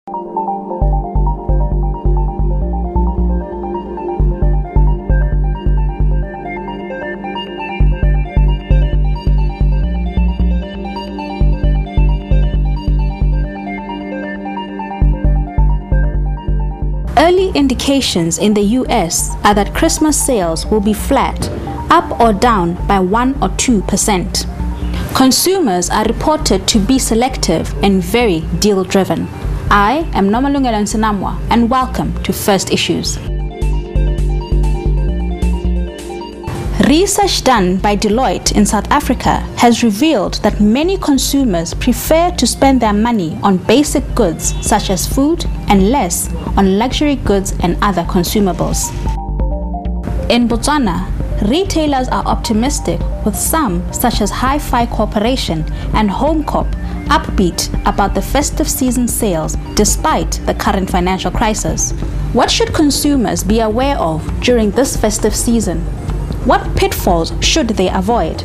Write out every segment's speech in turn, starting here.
Early indications in the US are that Christmas sales will be flat, up or down by 1 or 2%. Consumers are reported to be selective and very deal-driven. I am Nomalungelo Nsinamwa, and welcome to First Issues. Research done by Deloitte in South Africa has revealed that many consumers prefer to spend their money on basic goods such as food and less on luxury goods and other consumables. In Botswana, retailers are optimistic, with some, such as Hi-Fi Corporation and HomeCorp, upbeat about the festive season sales despite the current financial crisis. What should consumers be aware of during this festive season? What pitfalls should they avoid?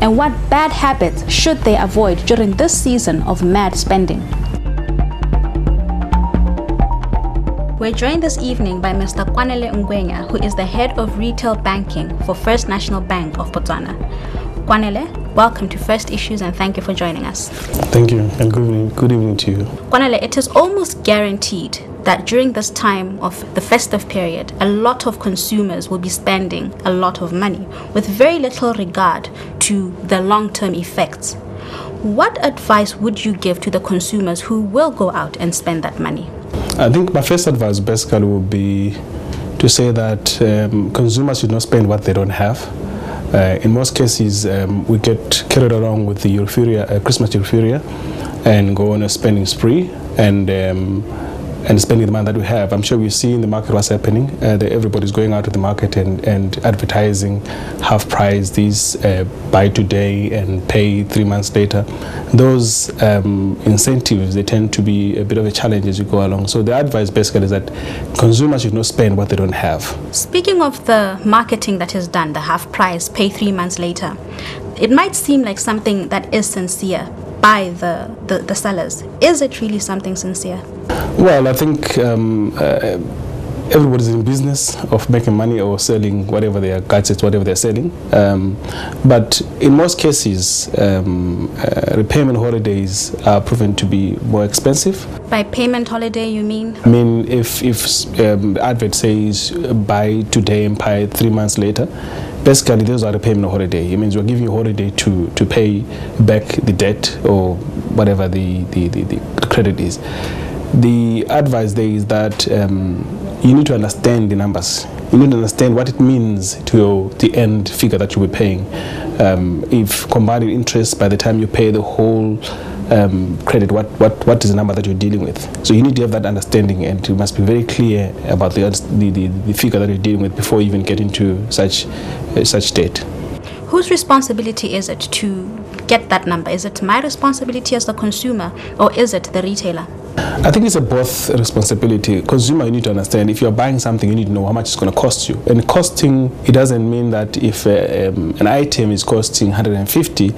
And what bad habits should they avoid during this season of mad spending? We're joined this evening by Mr. Kwanele Ngwenya, who is the head of retail banking for First National Bank of Botswana. Kwanele, welcome to First Issues and thank you for joining us. Thank you and good evening to you. Kwanele, it is almost guaranteed that during this time of the festive period, a lot of consumers will be spending a lot of money with very little regard to the long-term effects. What advice would you give to the consumers who will go out and spend that money? I think my first advice basically would be to say that consumers should not spend what they don't have. In most cases, we get carried along with the Christmas euphoria and go on a spending spree and spending the money that we have. I'm sure we see in the market what's happening. Everybody's going out to the market and advertising half price, these buy today and pay 3 months later. Those incentives, they tend to be a bit of a challenge as you go along. So the advice basically is that consumers should not spend what they don't have. Speaking of the marketing that is done, the half price, pay 3 months later, it might seem like something that is sincere by the sellers. Is it really something sincere? Well, I think everybody's in business of making money or selling whatever their gadgets, whatever they're selling. But in most cases, repayment holidays are proven to be more expensive. By payment holiday, you mean? I mean, if the advert says buy today and pay 3 months later, basically those are repayment holiday. It means we're giving you a holiday to pay back the debt or whatever the credit is. The advice there is that you need to understand the numbers. You need to understand what it means to the end figure that you'll be paying. If combined interest, by the time you pay the whole credit, what is the number that you're dealing with? So you need to have that understanding, and you must be very clear about the figure that you're dealing with before you even get into such state. Whose responsibility is it to get that number? Is it my responsibility as the consumer, or is it the retailer? I think it's a both responsibility. Consumer, you need to understand, if you're buying something, you need to know how much it's going to cost you. And costing, it doesn't mean that if an item is costing 150,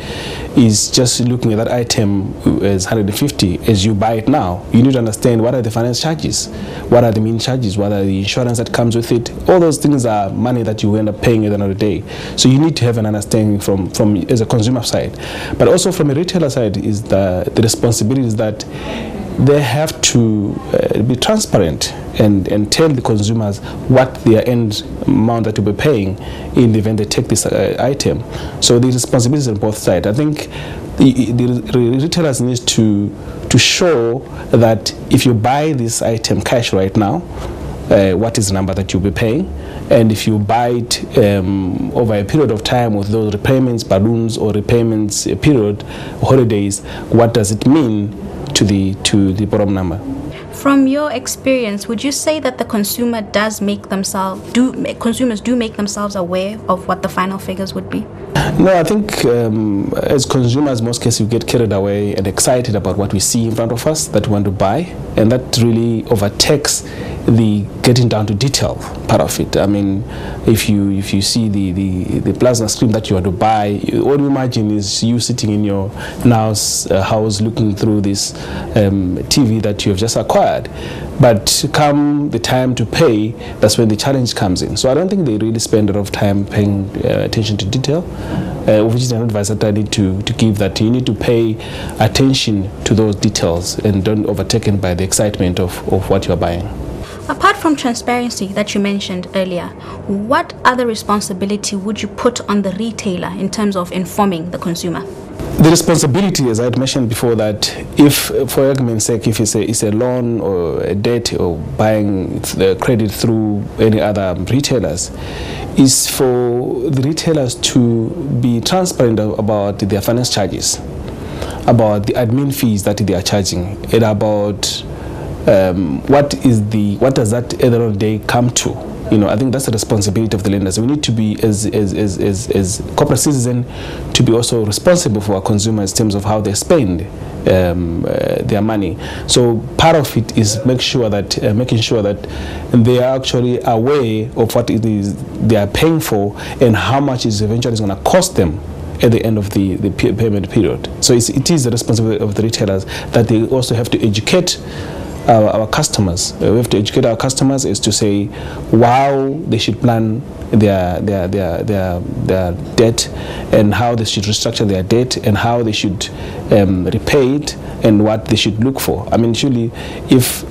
is just looking at that item as 150 as you buy it now. You need to understand what are the finance charges, what are the mean charges, what are the insurance that comes with it. All those things are money that you end up paying at the end of the day. So you need to have an understanding from as a consumer side. But also from a retailer side is the responsibility is that they have to be transparent and tell the consumers what their end amount that will be paying in the event they take this item. So the responsibility is on both sides. I think the retailers need to show that if you buy this item cash right now, what is the number that you'll be paying, and if you buy it over a period of time with those repayments, balloons, or repayments period, holidays, what does it mean to the bottom number? From your experience, would you say that the consumer consumers do make themselves aware of what the final figures would be? No, I think as consumers, most cases we get carried away and excited about what we see in front of us that we want to buy, and that really overtakes the getting down to detail part of it. I mean, if you see the plasma screen that you want to buy, all you imagine is you sitting in your house looking through this TV that you have just acquired. But come the time to pay, that's when the challenge comes in. So I don't think they really spend a lot of time paying attention to detail, which is an advice that I need to give, that you need to pay attention to those details and don't overtaken by the excitement of what you're buying. Apart from transparency that you mentioned earlier, what other responsibility would you put on the retailer in terms of informing the consumer? The responsibility, as I had mentioned before, that if, for argument's sake, if it's a loan or a debt or buying the credit through any other retailers, is for the retailers to be transparent about their finance charges, about the admin fees that they are charging, and about what does that at the end of the day come to. You know, I think that's the responsibility of the lenders. We need to be, as corporate citizens, to be also responsible for our consumers in terms of how they spend their money. So part of it is making sure that they are actually aware of what it is they are paying for and how much is eventually going to cost them at the end of the payment period. So it is the responsibility of the retailers that they also have to educate our customers. We have to educate our customers as to say how they should plan their debt, and how they should restructure their debt, and how they should repay it, and what they should look for. I mean, surely, if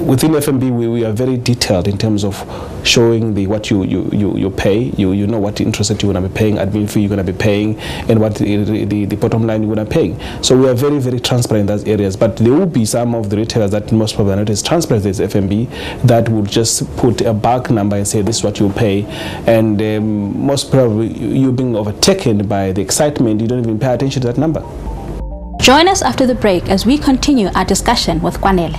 within FNB we are very detailed in terms of showing what you pay. You know what interest that you're going to be paying, admin fee you're going to be paying, and what the bottom line you're going to be paying. So we are very, very transparent in those areas. But there will be some of the retailers that most probably are not as transparent as FNB, that will just put a bulk number and say this is what you pay, and most probably you being overtaken by the excitement, you don't even pay attention to that number. Join us after the break as we continue our discussion with Kwanele.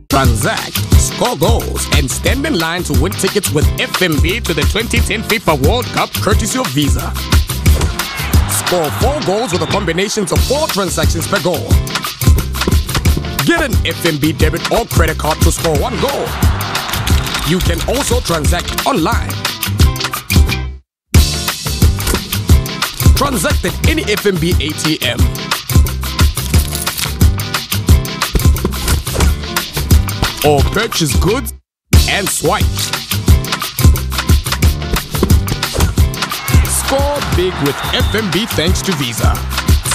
Transact, score goals, and stand in line to win tickets with FNB to the 2010 FIFA World Cup courtesy of Visa. Score 4 goals with a combination of 4 transactions per goal. Get an FNB debit or credit card to score 1 goal. You can also transact online. Transact at any FNB ATM. Or purchase goods and swipe. Score big with FNB thanks to Visa.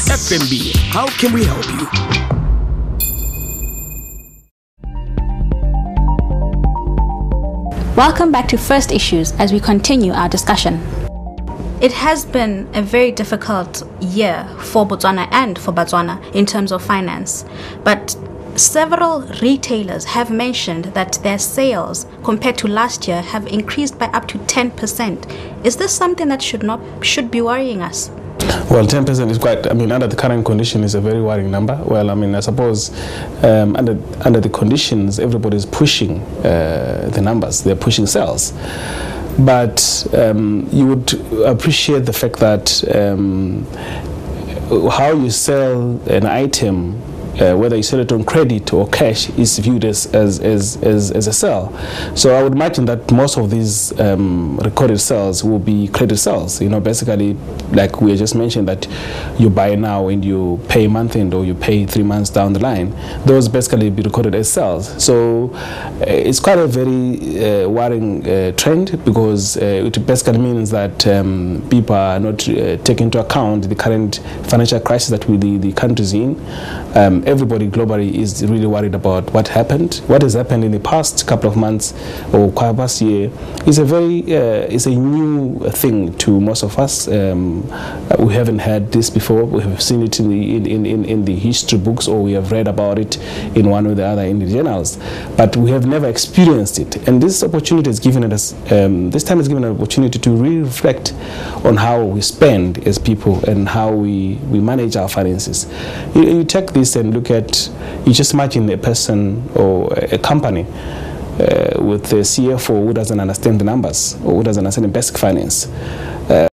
FNB, how can we help you? Welcome back to First Issues as we continue our discussion. It has been a very difficult year for Botswana and for Botswana in terms of finance, but several retailers have mentioned that their sales compared to last year have increased by up to 10%. Is this something that should be worrying us? Well, 10% is quite, I mean, under the current condition is a very worrying number. Well, I mean, I suppose under the conditions, everybody's pushing the numbers, they're pushing sales. But you would appreciate the fact that how you sell an item, whether you sell it on credit or cash, is viewed as a sale. So I would imagine that most of these recorded sales will be credit sales. You know, basically, like we just mentioned, that you buy now and you pay month end, or you pay 3 months down the line. Those basically be recorded as sales. So it's quite a very worrying trend, because it basically means that people are not taking into account the current financial crisis that the country is in. Everybody globally is really worried about what happened. What has happened in the past couple of months or past year is a new thing to most of us. We haven't had this before. We have seen it in the history books, or we have read about it in one or the other in the journals, but we have never experienced it. And this opportunity has given us, this time has given an opportunity to really reflect on how we spend as people and how we manage our finances. You take this and look at, you just imagine a person or a company with the CFO who doesn't understand the numbers or who doesn't understand the basic finance.